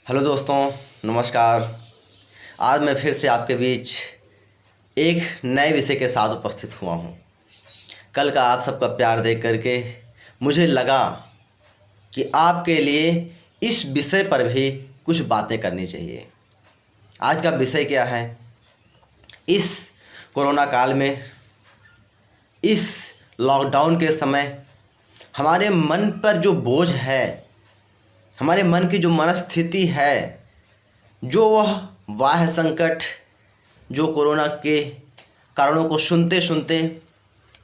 Hello दोस्तों, नमस्कार। आज मैं फिर से आपके बीच एक नए विषय के साथ उपस्थित हुआ हूँ। कल का आप सबका प्यार देख करके मुझे लगा कि आपके लिए इस विषय पर भी कुछ बातें करनी चाहिए। आज का विषय क्या है? इस कोरोना काल में, इस लॉकडाउन के समय हमारे मन पर जो बोझ है, हमारे मन की जो मनस्थिति है, जो वह बाह्य संकट, जो कोरोना के कारणों को सुनते सुनते,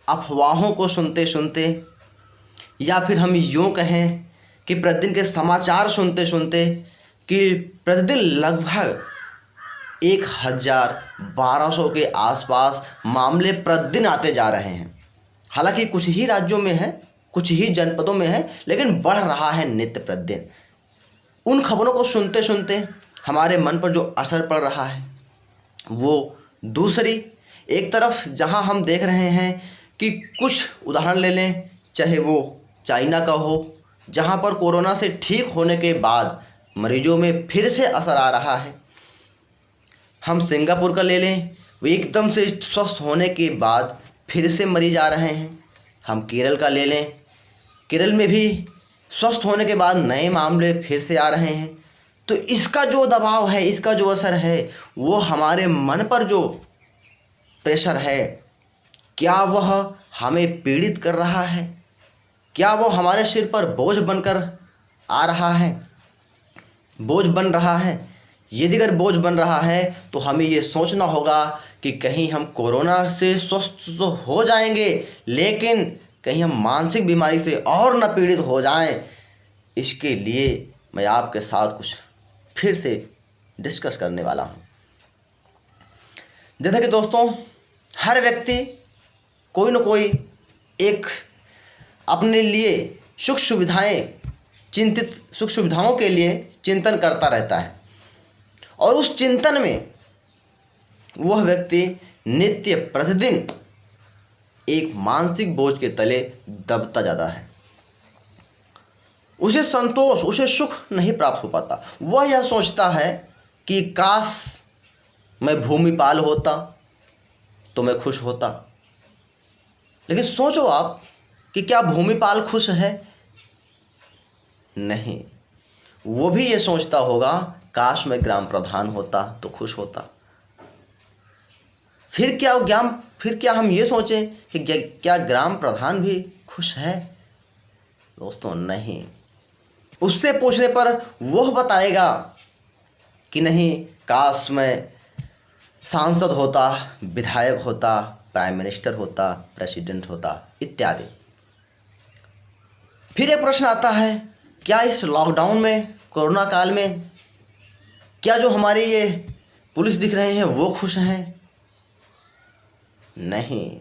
अफवाहों को सुनते सुनते, या फिर हम यूँ कहें कि प्रतिदिन के समाचार सुनते सुनते कि प्रतिदिन लगभग 1000-1200 के आसपास मामले प्रतिदिन आते जा रहे हैं। हालांकि कुछ ही राज्यों में है, कुछ ही जनपदों में है, लेकिन बढ़ रहा है नित्य प्रतिदिन। उन खबरों को सुनते सुनते हमारे मन पर जो असर पड़ रहा है, वो दूसरी एक तरफ जहां हम देख रहे हैं कि कुछ उदाहरण ले लें, चाहे वो चाइना का हो, जहां पर कोरोना से ठीक होने के बाद मरीजों में फिर से असर आ रहा है। हम सिंगापुर का ले लें, वो एकदम से स्वस्थ होने के बाद फिर से मरीज आ रहे हैं। हम केरल का ले लें, केरल में भी स्वस्थ होने के बाद नए मामले फिर से आ रहे हैं। तो इसका जो दबाव है, इसका जो असर है, वो हमारे मन पर जो प्रेशर है, क्या वह हमें पीड़ित कर रहा है? क्या वो हमारे सिर पर बोझ बनकर आ रहा है, बोझ बन रहा है? यदि अगर बोझ बन रहा है तो हमें ये सोचना होगा कि कहीं हम कोरोना से स्वस्थ तो हो जाएंगे, लेकिन कहीं हम मानसिक बीमारी से और न पीड़ित हो जाएं। इसके लिए मैं आपके साथ कुछ फिर से डिस्कस करने वाला हूं। जैसा कि दोस्तों, हर व्यक्ति कोई न कोई एक अपने लिए सुख सुविधाओं के लिए चिंतन करता रहता है, और उस चिंतन में वह व्यक्ति नित्य प्रतिदिन एक मानसिक बोझ के तले दबता जाता है। उसे संतोष, उसे सुख नहीं प्राप्त हो पाता। वह यह सोचता है कि काश मैं भूमिपाल होता तो मैं खुश होता। लेकिन सोचो आप कि क्या भूमिपाल खुश है? नहीं। वो भी ये सोचता होगा, काश मैं ग्राम प्रधान होता तो खुश होता। फिर क्या हम ये सोचें कि क्या ग्राम प्रधान भी खुश है? दोस्तों, नहीं। उससे पूछने पर वह बताएगा कि नहीं, काश मैं सांसद होता, विधायक होता, प्राइम मिनिस्टर होता, प्रेसिडेंट होता, इत्यादि। फिर एक प्रश्न आता है, क्या इस लॉकडाउन में, कोरोना काल में, क्या जो हमारे ये पुलिस दिख रहे हैं वो खुश हैं? नहीं।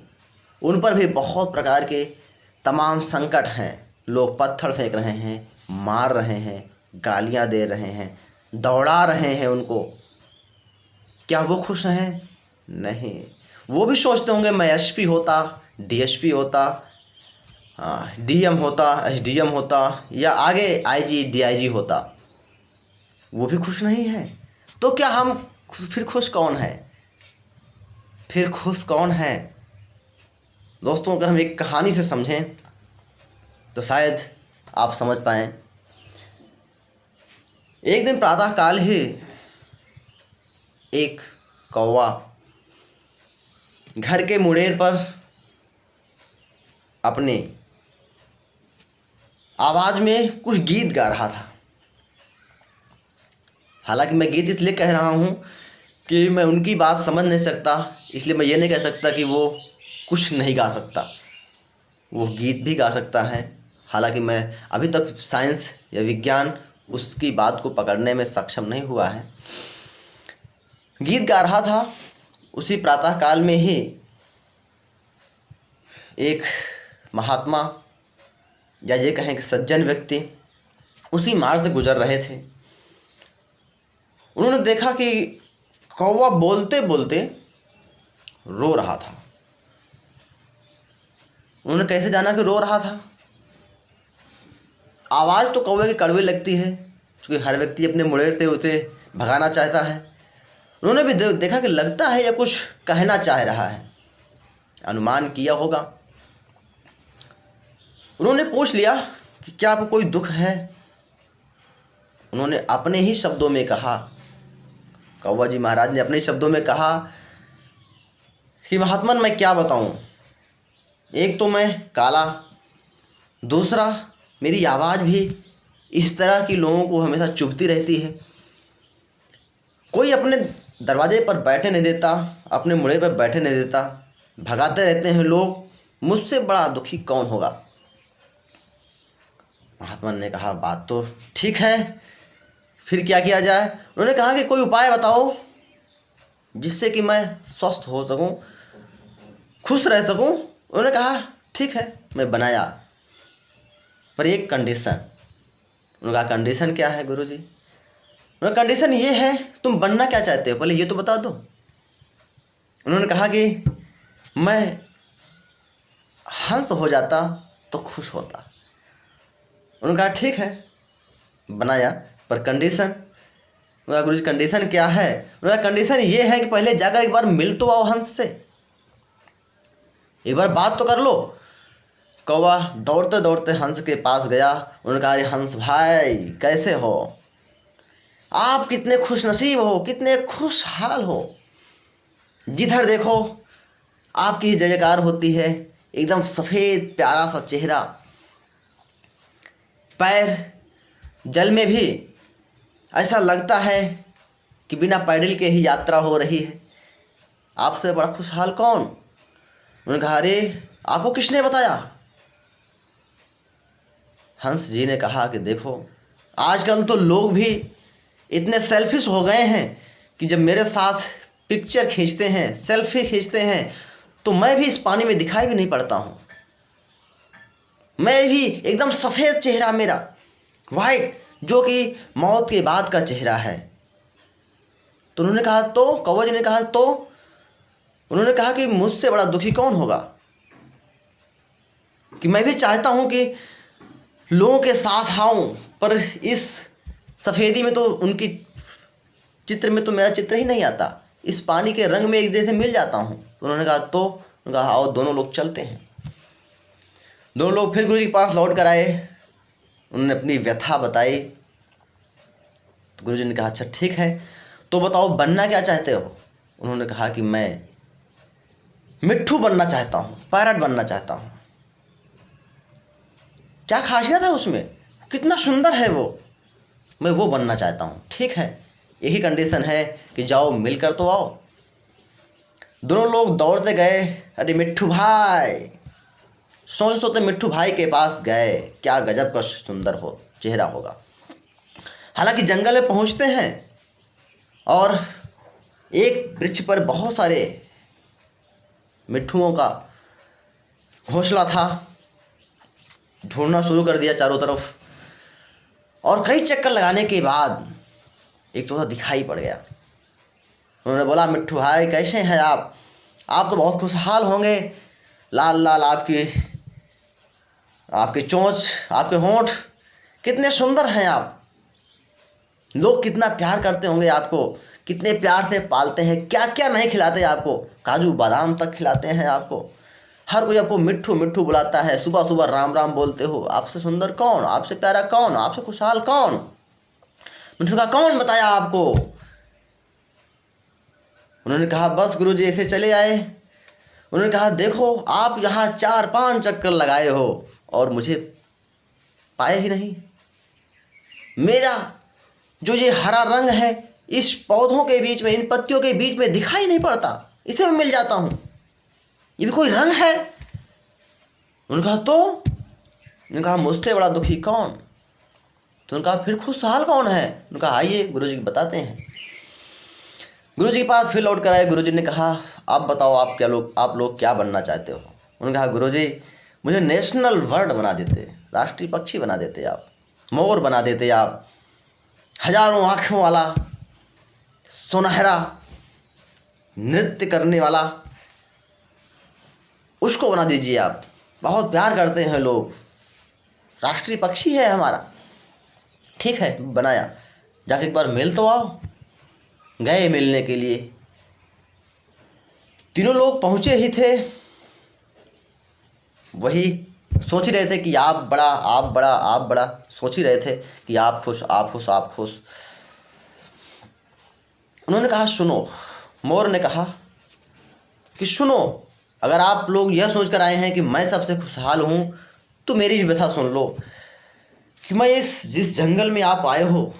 उन पर भी बहुत प्रकार के तमाम संकट हैं। लोग पत्थर फेंक रहे हैं, मार रहे हैं, गालियां दे रहे हैं, दौड़ा रहे हैं उनको। क्या वो खुश हैं? नहीं। वो भी सोचते होंगे, मैं एसपी होता, डीएसपी होता, डीएम होता, एसडीएम होता, या आगे आईजी डीआईजी होता। वो भी खुश नहीं है। तो क्या हम फिर खुश कौन है? फिर खुश कौन है? दोस्तों, अगर हम एक कहानी से समझें तो शायद आप समझ पाएं। एक दिन प्रातः काल ही एक कौवा घर के मुड़ेर पर अपने आवाज में कुछ गीत गा रहा था। हालांकि मैं गीत इसलिए कह रहा हूं कि मैं उनकी बात समझ नहीं सकता, इसलिए मैं ये नहीं कह सकता कि वो कुछ नहीं गा सकता। वो गीत भी गा सकता है। हालांकि मैं अभी तक साइंस या विज्ञान उसकी बात को पकड़ने में सक्षम नहीं हुआ है। गीत गा रहा था। उसी प्रातः काल में ही एक महात्मा, या ये कहें कि सज्जन व्यक्ति उसी मार्ग से गुजर रहे थे। उन्होंने देखा कि कौवा बोलते बोलते रो रहा था। उन्होंने कैसे जाना कि रो रहा था? आवाज़ तो कौवे की कड़वी लगती है, क्योंकि हर व्यक्ति अपने मुड़ेर से उसे भगाना चाहता है। उन्होंने भी देखा कि लगता है यह कुछ कहना चाह रहा है, अनुमान किया होगा। उन्होंने पूछ लिया कि क्या आपको कोई दुख है। उन्होंने अपने ही शब्दों में कहा, कौवा जी महाराज ने अपने ही शब्दों में कहा कि महात्मन मैं क्या बताऊं, एक तो मैं काला, दूसरा मेरी आवाज़ भी इस तरह की लोगों को हमेशा चुभती रहती है। कोई अपने दरवाजे पर बैठे नहीं देता, अपने मुड़े पर बैठे नहीं देता, भगाते रहते हैं लोग। मुझसे बड़ा दुखी कौन होगा। महात्मा ने कहा बात तो ठीक है, फिर क्या किया जाए। उन्होंने कहा कि कोई उपाय बताओ जिससे कि मैं स्वस्थ हो सकूं, खुश रह सकूं। उन्होंने कहा ठीक है, मैं बनाया, पर एक कंडीशन। उन्होंने कहा कंडीशन क्या है गुरुजी। उन्होंने कंडीशन ये है, तुम बनना क्या चाहते हो पहले ये तो बता दो। उन्होंने कहा कि मैं हंस हो जाता तो खुश होता। उन्होंने कहा ठीक है, बनाया, पर कंडीशन। उन्होंने कहा गुरुजी कंडीशन क्या है। उन्होंने कहा कंडीशन ये है कि पहले जाकर एक बार मिल तो आओ हंस से, एक बार बात तो कर लो। कौवा दौड़ते दौड़ते हंस के पास गया। उन्होंने कहा अरे हंस भाई कैसे हो, आप कितने खुश नसीब हो, कितने खुशहाल हो, जिधर देखो आपकी जय जयकार होती है, एकदम सफ़ेद प्यारा सा चेहरा, पैर जल में भी ऐसा लगता है कि बिना पैडल के ही यात्रा हो रही है। आपसे बड़ा खुशहाल कौन। उन्होंने कहा अरे आपको किसने बताया। हंस जी ने कहा कि देखो आजकल तो लोग भी इतने सेल्फिश हो गए हैं कि जब मेरे साथ पिक्चर खींचते हैं, सेल्फी खींचते हैं, तो मैं भी इस पानी में दिखाई भी नहीं पड़ता हूँ। मैं भी एकदम सफ़ेद चेहरा मेरा, वाइट, जो कि मौत के बाद का चेहरा है। तो उन्होंने कहा तो कौवा जी ने कहा तो उन्होंने कहा कि मुझसे बड़ा दुखी कौन होगा, कि मैं भी चाहता हूँ कि लोगों के साथ आऊँ, पर इस सफ़ेदी में तो उनकी चित्र में तो मेरा चित्र ही नहीं आता, इस पानी के रंग में एक जैसे मिल जाता हूँ। तो उन्होंने कहा तो उन्होंने कहा आओ दोनों लोग चलते हैं। दोनों लोग फिर गुरु जी के पास लौट कर आए। उन्होंने अपनी व्यथा बताई। तो गुरु जी ने कहा अच्छा ठीक है, तो बताओ बनना क्या चाहते हो। उन्होंने कहा कि मैं मिट्ठू बनना चाहता हूँ, पैरट बनना चाहता हूँ। क्या खासियत है उसमें, कितना सुंदर है वो, मैं वो बनना चाहता हूँ। ठीक है, यही कंडीशन है कि जाओ मिलकर तो आओ। दोनों लोग दौड़ते गए। अरे मिट्ठू भाई, सोचते सोचते मिट्ठू भाई के पास गए। क्या गजब का सुंदर हो चेहरा होगा। हालांकि जंगल में पहुंचते हैं और एक वृक्ष पर बहुत सारे मिट्ठुओं का घोंसला था। ढूंढना शुरू कर दिया चारों तरफ, और कई चक्कर लगाने के बाद एक तो दिखाई पड़ गया। उन्होंने बोला मिट्ठू भाई कैसे हैं आप तो बहुत खुशहाल होंगे, लाल लाल आपकी चोंच, आपके होंठ कितने सुंदर हैं आप, लोग कितना प्यार करते होंगे आपको, कितने प्यार से पालते हैं, क्या क्या नहीं खिलाते आपको, काजू बादाम तक खिलाते हैं आपको, हर कोई आपको मिट्ठू मिट्ठू बुलाता है, सुबह सुबह राम राम बोलते हो। आपसे सुंदर कौन, आपसे प्यारा कौन, आपसे खुशहाल कौन। मिट्ठू का कौन बताया आपको। उन्होंने कहा बस गुरुजी ऐसे चले आए। उन्होंने कहा देखो आप यहाँ 4-5 चक्कर लगाए हो और मुझे पाए ही नहीं। मेरा जो ये हरा रंग है इस पौधों के बीच में, इन पत्तियों के बीच में दिखाई नहीं पड़ता, इसे मैं मिल जाता हूँ, ये भी कोई रंग है। उन्होंने कहा तो उन्होंने कहा मुझसे बड़ा दुखी कौन। तो उन्होंने कहा फिर खुशहाल कौन है। उन्होंने कहा आइए गुरुजी को बताते हैं। गुरुजी के पास फिर लौट कर आए। गुरुजी ने कहा आप बताओ आप लोग क्या बनना चाहते हो। उन्होंने कहा गुरुजी मुझे नेशनल बर्ड बना देते, राष्ट्रीय पक्षी बना देते, आप मोर बना देते, आप हजारों आँखों वाला सुनहरा नृत्य करने वाला, उसको बना दीजिए आप, बहुत प्यार करते हैं लोग, राष्ट्रीय पक्षी है हमारा। ठीक है बनाया। जाके एक बार मिल तो आओ। गए मिलने के लिए, तीनों लोग पहुँचे ही थे, वही सोच ही रहे थे कि आप बड़ा, आप बड़ा, आप बड़ा, सोच ही रहे थे कि आप खुश, आप खुश, आप खुश। उन्होंने कहा सुनो, मोर ने कहा कि सुनो, अगर आप लोग यह सोच कर आए हैं कि मैं सबसे खुशहाल हूँ तो मेरी भी व्यथा सुन लो कि मैं जिस जंगल में आप आए हो,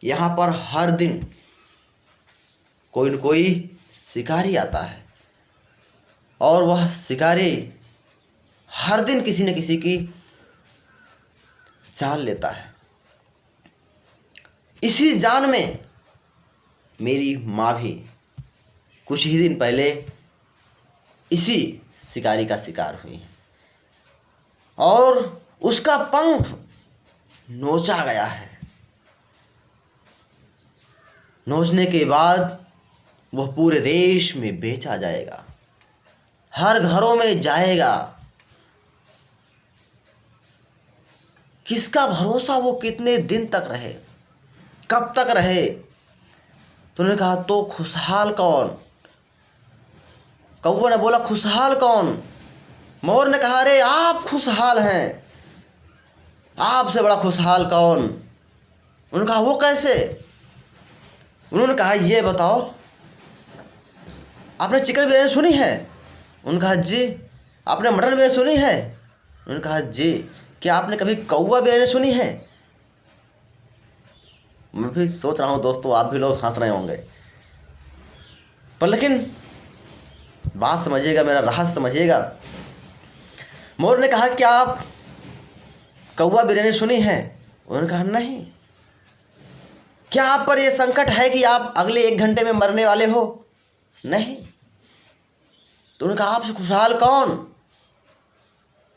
यहाँ पर हर दिन कोई न कोई शिकारी आता है और वह शिकारी हर दिन किसी न किसी की जान लेता है। इसी जान में मेरी माँ भी कुछ ही दिन पहले इसी शिकारी का शिकार हुई है और उसका पंख नोचा गया है। नोचने के बाद वह पूरे देश में बेचा जाएगा, हर घरों में जाएगा। किसका भरोसा वो कितने दिन तक रहे, कब तक रहे। तो उन्होंने कहा तो खुशहाल कौन? कौवा ने बोला खुशहाल कौन? मोर ने कहा अरे आप खुशहाल हैं, आपसे बड़ा खुशहाल कौन? उन्होंने कहा वो कैसे? उन्होंने कहा ये बताओ, आपने चिकन बिरयानी सुनी है? उन्होंने कहा जी। आपने मटन बिरयानी सुनी है? उन्होंने कहा जी। क्या आपने कभी कौवा बिरयानी सुनी है? मैं भी सोच रहा हूँ दोस्तों, आप भी लोग हंस रहे होंगे, पर लेकिन बात समझिएगा, मेरा रहस्य समझिएगा। मोर ने कहा क्या आप कौवा बिरयानी सुनी है? उन्होंने कहा नहीं। क्या आप पर यह संकट है कि आप अगले 1 घंटे में मरने वाले हो? नहीं। तो उन्होंने कहा आपसे खुशहाल कौन?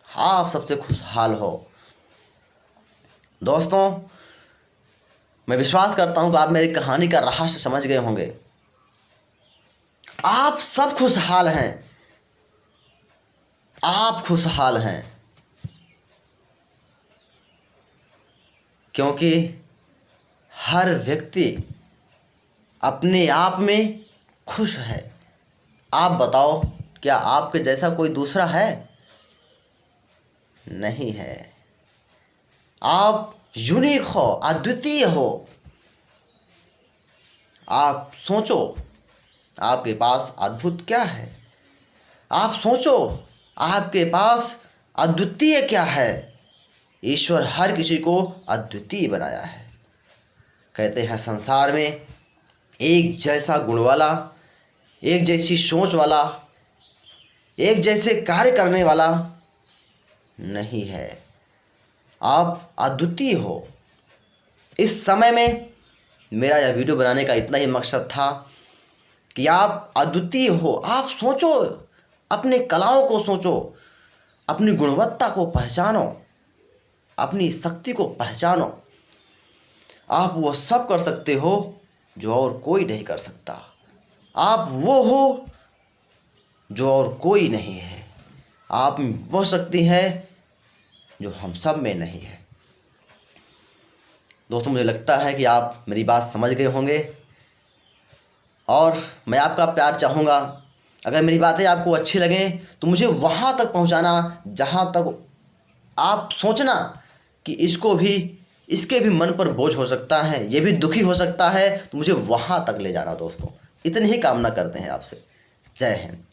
हाँ, आप सबसे खुशहाल हो। दोस्तों, मैं विश्वास करता हूं कि आप मेरी कहानी का रहस्य समझ गए होंगे। आप सब खुशहाल हैं, आप खुशहाल हैं, क्योंकि हर व्यक्ति अपने आप में खुश है। आप बताओ, क्या आपके जैसा कोई दूसरा है? नहीं है। आप यूनिक हो, अद्वितीय हो। आप सोचो, आपके पास अद्भुत क्या है? आप सोचो, आपके पास अद्वितीय क्या है? ईश्वर हर किसी को अद्वितीय बनाया है। कहते हैं संसार में एक जैसा गुण वाला, एक जैसी सोच वाला, एक जैसे कार्य करने वाला नहीं है। आप अद्वितीय हो। इस समय में मेरा यह वीडियो बनाने का इतना ही मकसद था कि आप अद्वितीय हो। आप सोचो, अपने कलाओं को सोचो, अपनी गुणवत्ता को पहचानो, अपनी शक्ति को पहचानो। आप वो सब कर सकते हो जो और कोई नहीं कर सकता। आप वो हो जो और कोई नहीं है। आप वो शक्ति है जो हम सब में नहीं है। दोस्तों, मुझे लगता है कि आप मेरी बात समझ गए होंगे और मैं आपका प्यार चाहूँगा। अगर मेरी बातें आपको अच्छी लगें तो मुझे वहाँ तक पहुँचाना जहाँ तक आप सोचना कि इसके भी मन पर बोझ हो सकता है, ये भी दुखी हो सकता है, तो मुझे वहाँ तक ले जाना। दोस्तों, इतनी ही कामना करते हैं आपसे। जय हिंद।